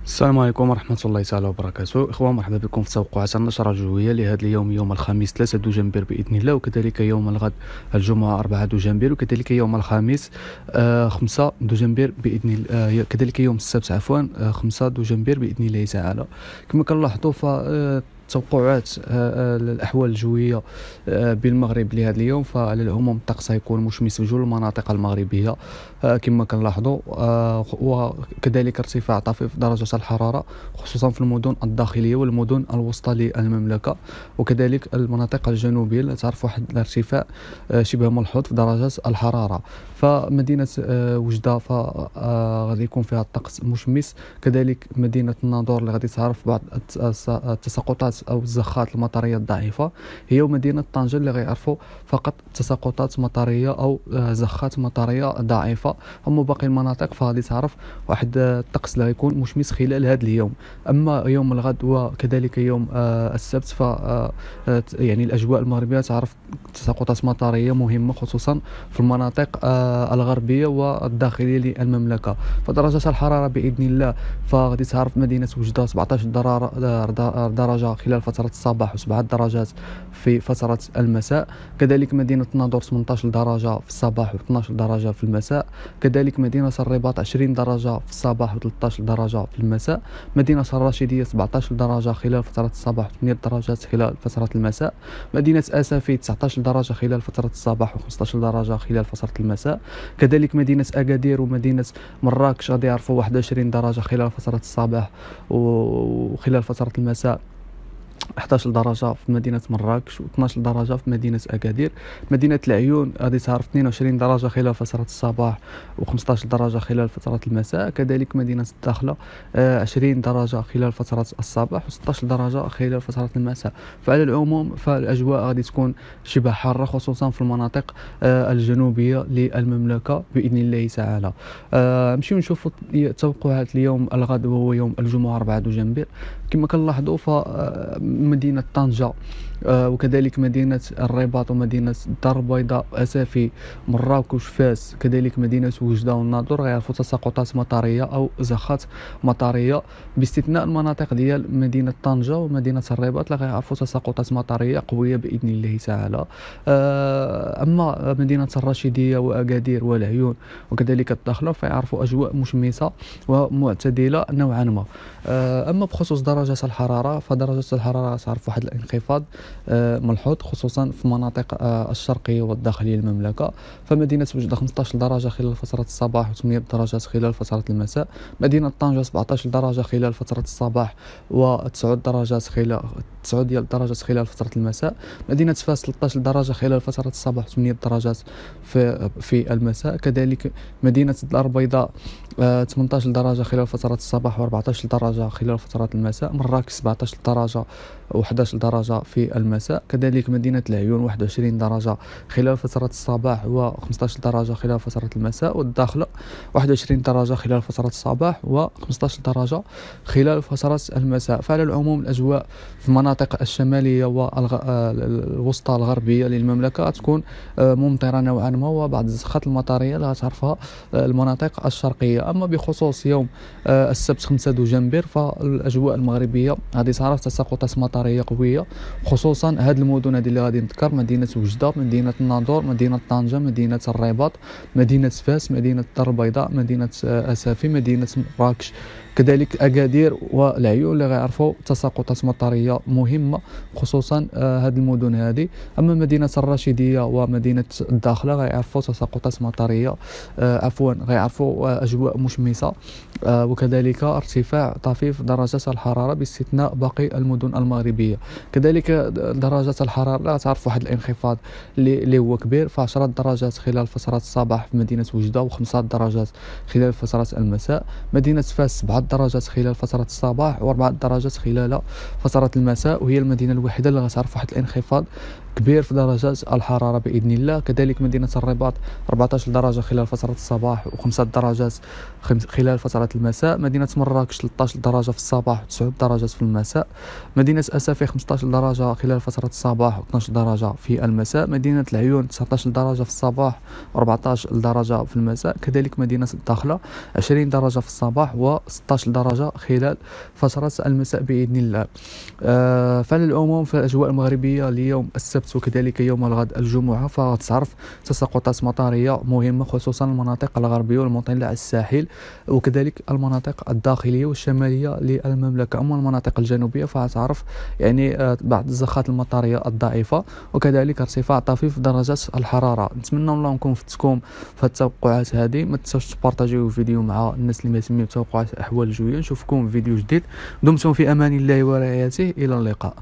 السلام عليكم ورحمة الله تعالى وبركاته. إخوة، مرحبا بكم في توقعات النشرة الجوية لهذا اليوم، يوم الخميس 3 دجنبر بإذن الله، وكذلك يوم الغد الجمعة 4 دجنبر، وكذلك يوم الخميس 5 دجنبر بإذن الله، كذلك يوم السبت 5 دجنبر بإذن الله تعالى. كما كنلاحظوا توقعات الأحوال الجوية بالمغرب لهذا اليوم، فعلى العموم الطقس سيكون مشمس في جل المناطق المغربية كما كنلاحظوا، وكذلك ارتفاع طفيف درجة الحرارة خصوصا في المدن الداخلية والمدن الوسطى للمملكة، وكذلك المناطق الجنوبية اللي تعرف واحد الارتفاع شبه ملحوظ في درجات الحرارة. فمدينة وجدة غادي يكون فيها الطقس مشمس، كذلك مدينة الناظور اللي غادي تعرف بعض التساقطات أو الزخات المطرية الضعيفة، هي ومدينة طنجة اللي غيعرفوا فقط تساقطات مطرية أو زخات مطرية ضعيفة. أما باقي المناطق فغادي تعرف واحد الطقس اللي غيكون مشمس خلال هذا اليوم. أما يوم الغد وكذلك يوم السبت يعني الأجواء المغربية تعرف تساقطات مطرية مهمة خصوصا في المناطق الغربية والداخلية للمملكة. فدرجة الحرارة بإذن الله فغادي تعرف مدينة وجدة 17 درجة خلال فترة الصباح و7 درجات في فترة المساء، كذلك مدينة الناظور 18 درجة في الصباح و12 درجة في المساء، كذلك مدينة الرباط 20 درجة في الصباح و13 درجة في المساء، مدينة الرشيدية 17 درجة خلال فترة الصباح و8 درجات خلال فترة المساء، مدينة أسفي 19 درجة خلال فترة الصباح و15 درجة خلال فترة المساء، كذلك مدينة أكادير ومدينة مراكش غادي يعرفوا 21 درجة خلال فترة الصباح وخلال فترة المساء 11 درجة في مدينة مراكش و12 درجة في مدينة أكادير. مدينة العيون غادي تعرف 22 درجة خلال فترة الصباح و15 درجة خلال فترة المساء، كذلك مدينة الداخلة 20 درجة خلال فترة الصباح و16 درجة خلال فترة المساء. فعلى العموم فالأجواء غادي تكون شبه حارة خصوصا في المناطق الجنوبية للمملكة بإذن الله تعالى. نمشيو نشوفوا توقعات اليوم الغد وهو يوم الجمعة 4 دجنبر. كما كنلاحظوا مدينة طنجة وكذلك مدينة الرباط ومدينة الدار البيضاء أسافي مراكش فاس كذلك مدينة وجدة والناظور غيعرفوا تساقطات مطرية أو زخات مطرية، باستثناء المناطق ديال مدينة طنجة ومدينة الرباط اللي غيعرفوا تساقطات مطرية قوية بإذن الله تعالى. أما مدينة الرشيدية وأكادير والعيون وكذلك الداخلة فيعرفوا أجواء مشمسة ومعتدلة نوعا ما. أما بخصوص درجة الحرارة فدرجة الحرارة تعرف واحد الانخفاض ملحوظ خصوصا في المناطق الشرقية والداخلية للمملكة. فمدينة وجدة 15 درجة خلال فترة الصباح و8 درجات خلال فترة المساء، مدينة طنجة 17 درجة خلال فترة الصباح و9 درجات خلال 9 ديال الدرجات خلال فترة المساء، مدينة فاس 13 درجة خلال فترة الصباح و8 درجات في المساء، كذلك مدينة الدار البيضاء 18 درجة خلال فترة الصباح و14 درجة خلال فترة المساء، مراكش 17 درجة و11 درجة في المساء، كذلك مدينة العيون 21 درجة خلال فترة الصباح و15 درجة خلال فترة المساء، والداخلة 21 درجة خلال فترة الصباح و15 درجة خلال فترة المساء. فعلى العموم الأجواء في المناطق الشمالية والوسطى الغربية للمملكة تكون ممطرة نوعا ما، وبعض الزخات المطرية اللي غتعرفها المناطق الشرقية. أما بخصوص يوم السبت 5 دجنبر فالأجواء المغربية غادي تعرف تساقطات مطرية قوية خصوصا هاد المدن هذه اللي غادي نذكر: مدينة وجدة، مدينة الناظور، مدينة طنجة، مدينة الرباط، مدينة فاس، مدينة الدار البيضاء، مدينة أسافي، مدينة مراكش، كذلك أكادير والعيون اللي غيعرفوا تساقطات مطرية مهمة خصوصا هاد المدن هذه. أما مدينة الرشيدية ومدينة الداخلة غيعرفوا تساقطات مطرية غيعرفوا أجواء مشمسة وكذلك ارتفاع طفيف درجات الحرارة باستثناء باقي المدن المغربية. كذلك درجات الحرارة لا تعرف واحد الانخفاض اللي هو كبير، ف 10 درجات خلال فترة الصباح في مدينة وجدة و5 درجات خلال فترة المساء، مدينة فاس 7 درجات خلال فترة الصباح و4 درجات خلال فترة المساء، وهي المدينة الوحيدة اللي غتعرف واحد الانخفاض كبير في درجات الحرارة بإذن الله. كذلك مدينة الرباط 14 درجة خلال فترة الصباح و5 درجات خلال فترة المساء. مدينة مراكش 13 درجة في الصباح و9 درجات في المساء. مدينة أسفي 15 درجة خلال فترة الصباح و12 درجة في المساء. مدينة العيون 19 درجة في الصباح و14 درجة في المساء. كذلك مدينة الداخلة 20 درجة في الصباح و16 درجة خلال فترة المساء بإذن الله. فعلى العموم في الأجواء المغربية اليوم السبت وكذلك يوم الغد الجمعة فتعرف تساقطات مطرية مهمة خصوصا المناطق الغربية والمطلة على الساحل وكذلك المناطق الداخلية والشمالية للمملكة. أما المناطق الجنوبية فتعرف يعني بعض الزخات المطرية الضعيفة وكذلك ارتفاع طفيف درجات الحرارة. نتمنى الله نكون فتكم في التوقعات هذه. ما تنساوش تبارطاجيو الفيديو مع الناس اللي مهتمين بتوقعات الأحوال الجوية. نشوفكم في فيديو جديد. دمتم في أمان الله ورعايته. إلى اللقاء.